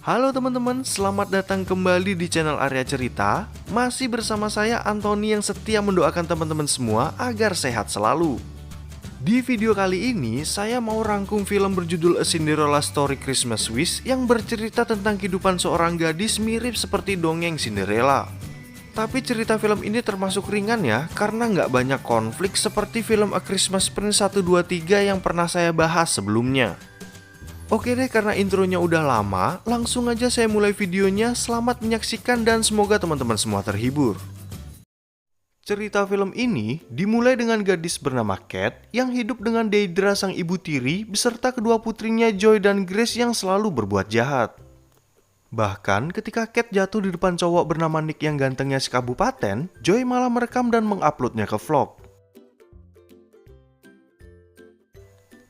Halo teman-teman, selamat datang kembali di channel Arya Cerita. Masih bersama saya Anthony yang setia mendoakan teman-teman semua agar sehat selalu. Di video kali ini, saya mau rangkum film berjudul A Cinderella Story Christmas Wish yang bercerita tentang kehidupan seorang gadis mirip seperti dongeng Cinderella. Tapi cerita film ini termasuk ringan ya, karena nggak banyak konflik seperti film A Christmas Prince 1, 2, 3 yang pernah saya bahas sebelumnya. Oke deh, karena intronya udah lama, langsung aja saya mulai videonya. Selamat menyaksikan dan semoga teman-teman semua terhibur. Cerita film ini dimulai dengan gadis bernama Cat yang hidup dengan Deidra sang ibu tiri beserta kedua putrinya Joy dan Grace yang selalu berbuat jahat. Bahkan ketika Cat jatuh di depan cowok bernama Nick yang gantengnya sekabupaten, Joy malah merekam dan menguploadnya ke vlog.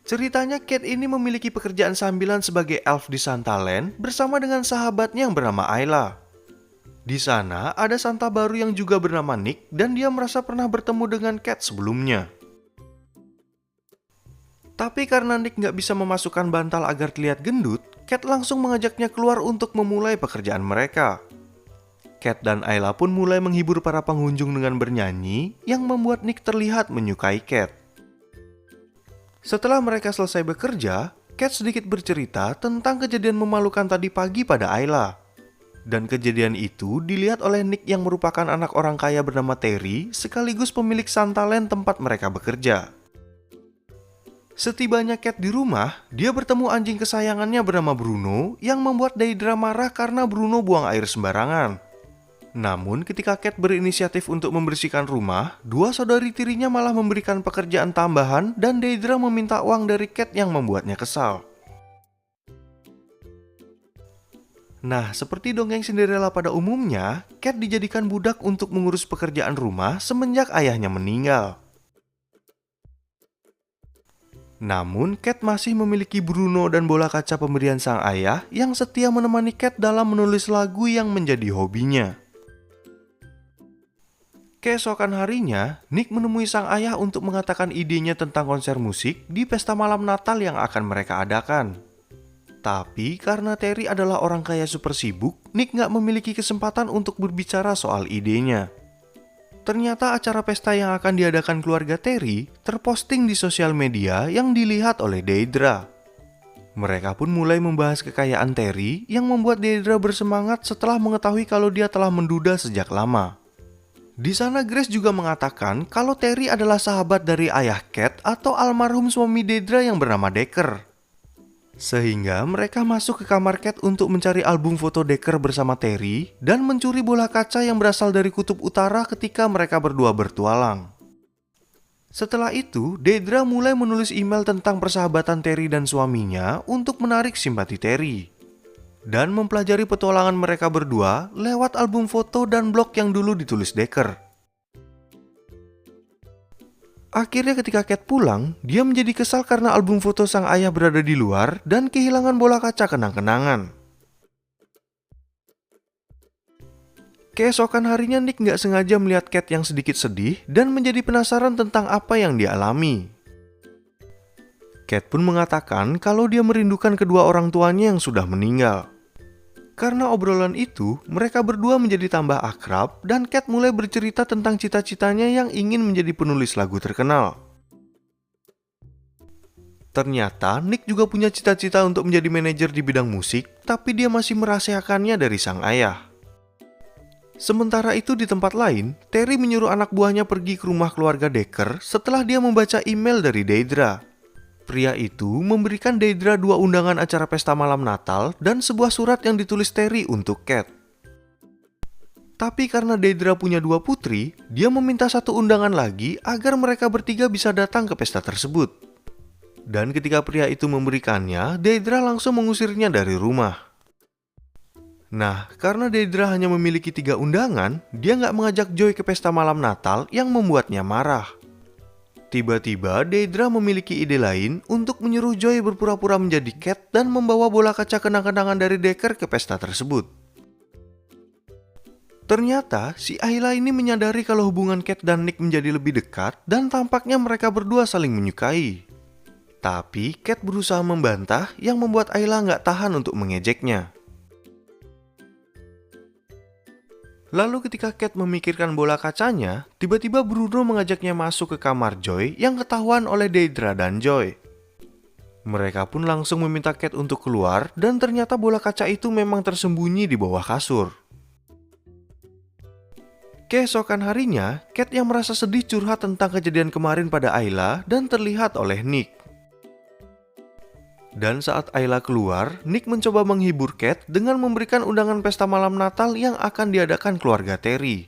Ceritanya Cat ini memiliki pekerjaan sambilan sebagai elf di Santaland bersama dengan sahabatnya yang bernama Ayla. Di sana ada Santa baru yang juga bernama Nick dan dia merasa pernah bertemu dengan Cat sebelumnya. Tapi karena Nick nggak bisa memasukkan bantal agar terlihat gendut, Cat langsung mengajaknya keluar untuk memulai pekerjaan mereka. Cat dan Ayla pun mulai menghibur para pengunjung dengan bernyanyi yang membuat Nick terlihat menyukai Cat. Setelah mereka selesai bekerja, Cat sedikit bercerita tentang kejadian memalukan tadi pagi pada Ayla. Dan kejadian itu dilihat oleh Nick yang merupakan anak orang kaya bernama Terry sekaligus pemilik Santaland tempat mereka bekerja. Setibanya Cat di rumah, dia bertemu anjing kesayangannya bernama Bruno yang membuat Deidra marah karena Bruno buang air sembarangan. Namun ketika Cat berinisiatif untuk membersihkan rumah, dua saudari tirinya malah memberikan pekerjaan tambahan dan Deidra meminta uang dari Cat yang membuatnya kesal. Nah, seperti dongeng Cinderella pada umumnya, Cat dijadikan budak untuk mengurus pekerjaan rumah semenjak ayahnya meninggal. Namun, Cat masih memiliki Bruno dan bola kaca pemberian sang ayah yang setia menemani Cat dalam menulis lagu yang menjadi hobinya. Keesokan harinya, Nick menemui sang ayah untuk mengatakan idenya tentang konser musik di pesta malam Natal yang akan mereka adakan. Tapi karena Terry adalah orang kaya super sibuk, Nick nggak memiliki kesempatan untuk berbicara soal idenya. Ternyata acara pesta yang akan diadakan keluarga Terry terposting di sosial media yang dilihat oleh Deidra. Mereka pun mulai membahas kekayaan Terry yang membuat Deidra bersemangat setelah mengetahui kalau dia telah menduda sejak lama. Di sana Grace juga mengatakan kalau Terry adalah sahabat dari ayah Cat atau almarhum suami Deidra yang bernama Decker. Sehingga mereka masuk ke kamar Cat untuk mencari album foto Decker bersama Terry dan mencuri bola kaca yang berasal dari kutub utara ketika mereka berdua bertualang. Setelah itu, Deidra mulai menulis email tentang persahabatan Terry dan suaminya untuk menarik simpati Terry. Dan mempelajari petualangan mereka berdua lewat album foto dan blog yang dulu ditulis Decker. Akhirnya ketika Cat pulang, dia menjadi kesal karena album foto sang ayah berada di luar dan kehilangan bola kaca kenang-kenangan. Keesokan harinya Nick nggak sengaja melihat Cat yang sedikit sedih dan menjadi penasaran tentang apa yang dia alami. Cat pun mengatakan kalau dia merindukan kedua orang tuanya yang sudah meninggal. Karena obrolan itu, mereka berdua menjadi tambah akrab dan Cat mulai bercerita tentang cita-citanya yang ingin menjadi penulis lagu terkenal. Ternyata Nick juga punya cita-cita untuk menjadi manajer di bidang musik, tapi dia masih merahasiakannya dari sang ayah. Sementara itu di tempat lain, Terry menyuruh anak buahnya pergi ke rumah keluarga Decker setelah dia membaca email dari Deidra. Pria itu memberikan Deidra dua undangan acara pesta malam Natal dan sebuah surat yang ditulis Terry untuk Cat. Tapi karena Deidra punya dua putri, dia meminta satu undangan lagi agar mereka bertiga bisa datang ke pesta tersebut. Dan ketika pria itu memberikannya, Deidra langsung mengusirnya dari rumah. Nah, karena Deidra hanya memiliki 3 undangan, dia nggak mengajak Joy ke pesta malam Natal yang membuatnya marah. Tiba-tiba, Deidra memiliki ide lain untuk menyuruh Joy berpura-pura menjadi Cat dan membawa bola kaca kenang-kenangan dari Decker ke pesta tersebut. Ternyata, si Ayla ini menyadari kalau hubungan Cat dan Nick menjadi lebih dekat dan tampaknya mereka berdua saling menyukai. Tapi, Cat berusaha membantah yang membuat Ayla nggak tahan untuk mengejeknya. Lalu ketika Kate memikirkan bola kacanya, tiba-tiba Bruno mengajaknya masuk ke kamar Joy yang ketahuan oleh Deidra dan Joy. Mereka pun langsung meminta Kate untuk keluar dan ternyata bola kaca itu memang tersembunyi di bawah kasur. Keesokan harinya, Kate yang merasa sedih curhat tentang kejadian kemarin pada Ayla dan terlihat oleh Nick. Dan saat Ayla keluar, Nick mencoba menghibur Kate dengan memberikan undangan pesta malam Natal yang akan diadakan keluarga Terry.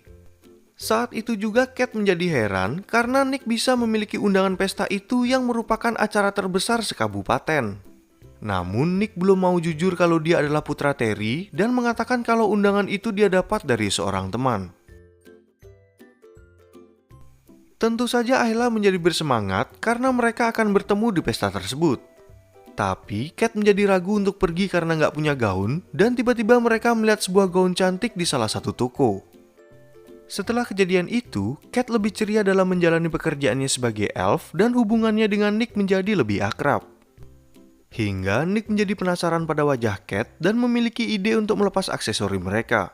Saat itu juga Kate menjadi heran karena Nick bisa memiliki undangan pesta itu yang merupakan acara terbesar sekabupaten. Namun Nick belum mau jujur kalau dia adalah putra Terry dan mengatakan kalau undangan itu dia dapat dari seorang teman. Tentu saja Ayla menjadi bersemangat karena mereka akan bertemu di pesta tersebut. Tapi Kate menjadi ragu untuk pergi karena nggak punya gaun dan tiba-tiba mereka melihat sebuah gaun cantik di salah satu toko. Setelah kejadian itu, Kate lebih ceria dalam menjalani pekerjaannya sebagai elf dan hubungannya dengan Nick menjadi lebih akrab. Hingga Nick menjadi penasaran pada wajah Kate dan memiliki ide untuk melepas aksesori mereka.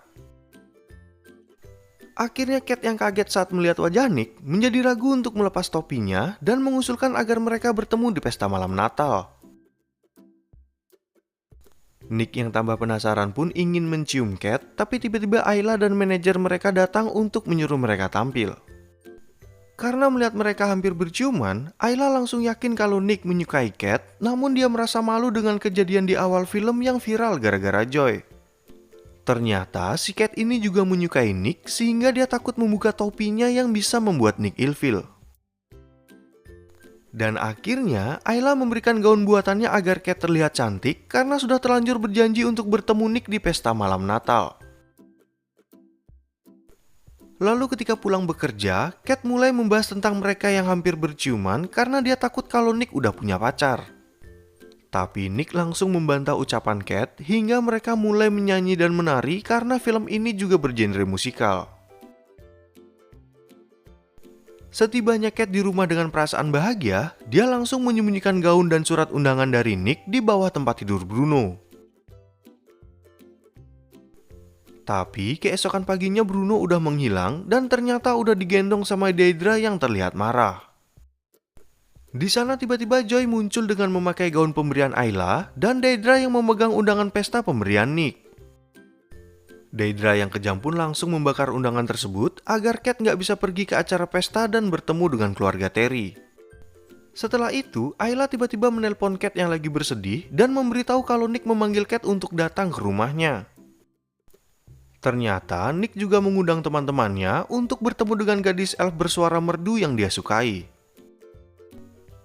Akhirnya Kate yang kaget saat melihat wajah Nick menjadi ragu untuk melepas topinya dan mengusulkan agar mereka bertemu di pesta malam Natal. Nick yang tambah penasaran pun ingin mencium Kate, tapi tiba-tiba Ayla dan manajer mereka datang untuk menyuruh mereka tampil. Karena melihat mereka hampir berciuman, Ayla langsung yakin kalau Nick menyukai Kate, namun dia merasa malu dengan kejadian di awal film yang viral gara-gara Joy. Ternyata si Kate ini juga menyukai Nick sehingga dia takut membuka topinya yang bisa membuat Nick ilfil. Dan akhirnya, Ayla memberikan gaun buatannya agar Kate terlihat cantik karena sudah terlanjur berjanji untuk bertemu Nick di pesta malam Natal. Lalu ketika pulang bekerja, Kate mulai membahas tentang mereka yang hampir berciuman karena dia takut kalau Nick udah punya pacar. Tapi Nick langsung membantah ucapan Kate hingga mereka mulai menyanyi dan menari karena film ini juga bergenre musikal. Setibanya Kate di rumah dengan perasaan bahagia, dia langsung menyembunyikan gaun dan surat undangan dari Nick di bawah tempat tidur Bruno. Tapi keesokan paginya Bruno udah menghilang dan ternyata udah digendong sama Deidra yang terlihat marah. Di sana tiba-tiba Joy muncul dengan memakai gaun pemberian Ayla dan Deidra yang memegang undangan pesta pemberian Nick. Deidra yang kejam pun langsung membakar undangan tersebut agar Kate nggak bisa pergi ke acara pesta dan bertemu dengan keluarga Terry. Setelah itu, Ayla tiba-tiba menelpon Kate yang lagi bersedih dan memberitahu kalau Nick memanggil Kate untuk datang ke rumahnya. Ternyata Nick juga mengundang teman-temannya untuk bertemu dengan gadis elf bersuara merdu yang dia sukai.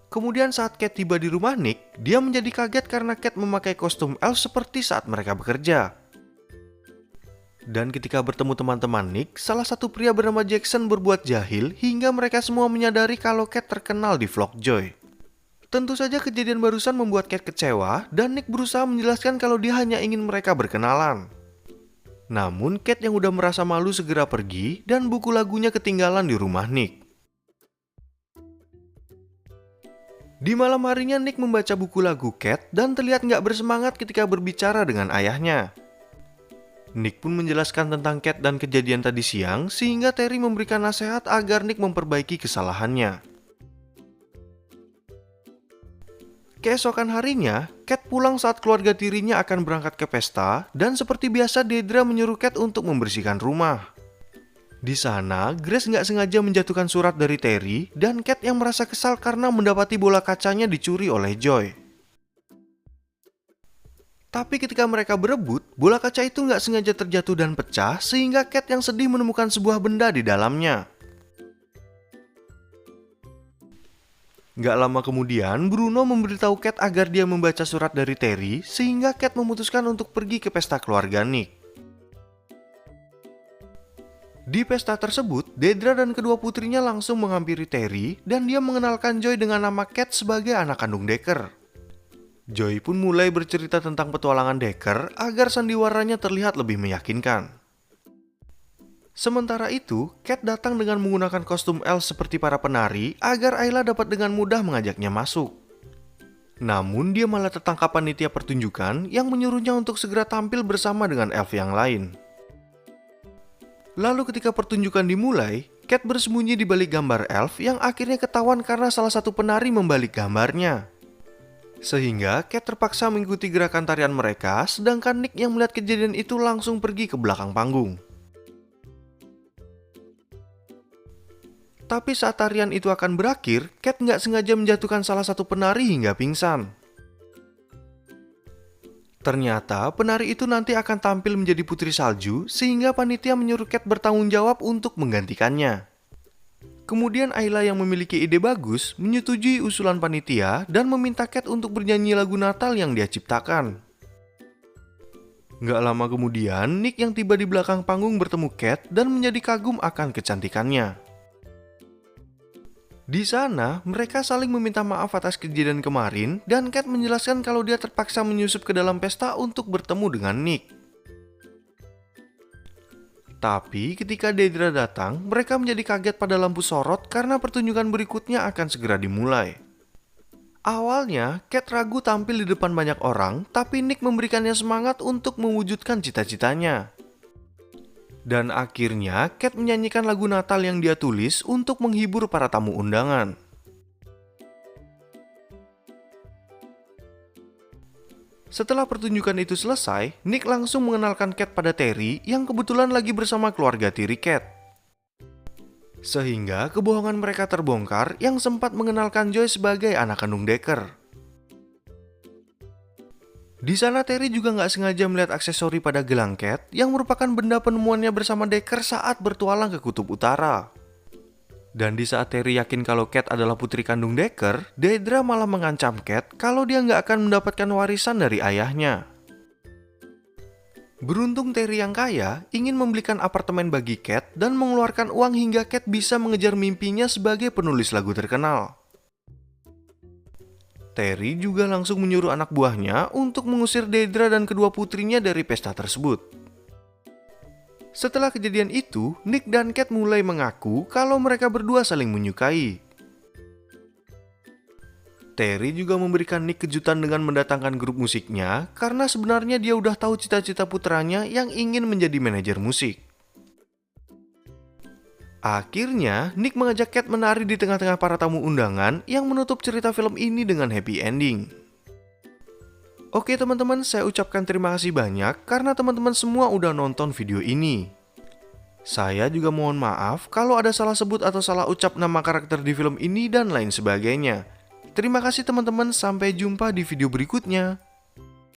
Kemudian saat Kate tiba di rumah Nick, dia menjadi kaget karena Kate memakai kostum elf seperti saat mereka bekerja. Dan ketika bertemu teman-teman Nick, salah satu pria bernama Jackson berbuat jahil hingga mereka semua menyadari kalau Kate terkenal di vlog Joy. Tentu saja kejadian barusan membuat Kate kecewa dan Nick berusaha menjelaskan kalau dia hanya ingin mereka berkenalan. Namun Kate yang udah merasa malu segera pergi dan buku lagunya ketinggalan di rumah Nick. Di malam harinya Nick membaca buku lagu Kate dan terlihat nggak bersemangat ketika berbicara dengan ayahnya. Nick pun menjelaskan tentang Kate dan kejadian tadi siang sehingga Terry memberikan nasihat agar Nick memperbaiki kesalahannya. Keesokan harinya, Kate pulang saat keluarga tirinya akan berangkat ke pesta dan seperti biasa Deidra menyuruh Kate untuk membersihkan rumah. Di sana, Grace nggak sengaja menjatuhkan surat dari Terry dan Kate yang merasa kesal karena mendapati bola kacanya dicuri oleh Joy. Tapi ketika mereka berebut, bola kaca itu nggak sengaja terjatuh dan pecah sehingga Kate yang sedih menemukan sebuah benda di dalamnya. Nggak lama kemudian, Bruno memberitahu Kate agar dia membaca surat dari Terry sehingga Kate memutuskan untuk pergi ke pesta keluarga Nick. Di pesta tersebut, Deidra dan kedua putrinya langsung menghampiri Terry dan dia mengenalkan Joy dengan nama Kate sebagai anak kandung Decker. Joy pun mulai bercerita tentang petualangan Decker agar sandiwaranya terlihat lebih meyakinkan. Sementara itu, Kate datang dengan menggunakan kostum elf seperti para penari agar Ayla dapat dengan mudah mengajaknya masuk. Namun dia malah tertangkap panitia pertunjukan yang menyuruhnya untuk segera tampil bersama dengan elf yang lain. Lalu ketika pertunjukan dimulai, Cat bersembunyi di balik gambar elf yang akhirnya ketahuan karena salah satu penari membalik gambarnya. Sehingga Cat terpaksa mengikuti gerakan tarian mereka, sedangkan Nick yang melihat kejadian itu langsung pergi ke belakang panggung. Tapi saat tarian itu akan berakhir, Cat nggak sengaja menjatuhkan salah satu penari hingga pingsan. Ternyata penari itu nanti akan tampil menjadi putri salju, sehingga panitia menyuruh Cat bertanggung jawab untuk menggantikannya. Kemudian Ayla yang memiliki ide bagus menyetujui usulan panitia dan meminta Cat untuk bernyanyi lagu Natal yang dia ciptakan. Nggak lama kemudian, Nick yang tiba di belakang panggung bertemu Cat dan menjadi kagum akan kecantikannya. Di sana, mereka saling meminta maaf atas kejadian kemarin dan Cat menjelaskan kalau dia terpaksa menyusup ke dalam pesta untuk bertemu dengan Nick. Tapi ketika Deidra datang, mereka menjadi kaget pada lampu sorot karena pertunjukan berikutnya akan segera dimulai. Awalnya, Cat ragu tampil di depan banyak orang, tapi Nick memberikannya semangat untuk mewujudkan cita-citanya. Dan akhirnya, Cat menyanyikan lagu Natal yang dia tulis untuk menghibur para tamu undangan. Setelah pertunjukan itu selesai, Nick langsung mengenalkan Cat pada Terry yang kebetulan lagi bersama keluarga tiri Cat. Sehingga kebohongan mereka terbongkar yang sempat mengenalkan Joy sebagai anak kandung Decker. Di sana Terry juga nggak sengaja melihat aksesori pada gelang Cat yang merupakan benda penemuannya bersama Decker saat bertualang ke Kutub Utara. Dan di saat Terry yakin kalau Cat adalah putri kandung Decker, Deidra malah mengancam Cat kalau dia nggak akan mendapatkan warisan dari ayahnya. Beruntung Terry yang kaya ingin membelikan apartemen bagi Cat dan mengeluarkan uang hingga Cat bisa mengejar mimpinya sebagai penulis lagu terkenal. Terry juga langsung menyuruh anak buahnya untuk mengusir Deidra dan kedua putrinya dari pesta tersebut. Setelah kejadian itu, Nick dan Cat mulai mengaku kalau mereka berdua saling menyukai. Terry juga memberikan Nick kejutan dengan mendatangkan grup musiknya karena sebenarnya dia udah tahu cita-cita putranya yang ingin menjadi manajer musik. Akhirnya, Nick mengajak Cat menari di tengah-tengah para tamu undangan yang menutup cerita film ini dengan happy ending. Oke teman-teman, saya ucapkan terima kasih banyak karena teman-teman semua udah nonton video ini. Saya juga mohon maaf kalau ada salah sebut atau salah ucap nama karakter di film ini dan lain sebagainya. Terima kasih teman-teman, sampai jumpa di video berikutnya.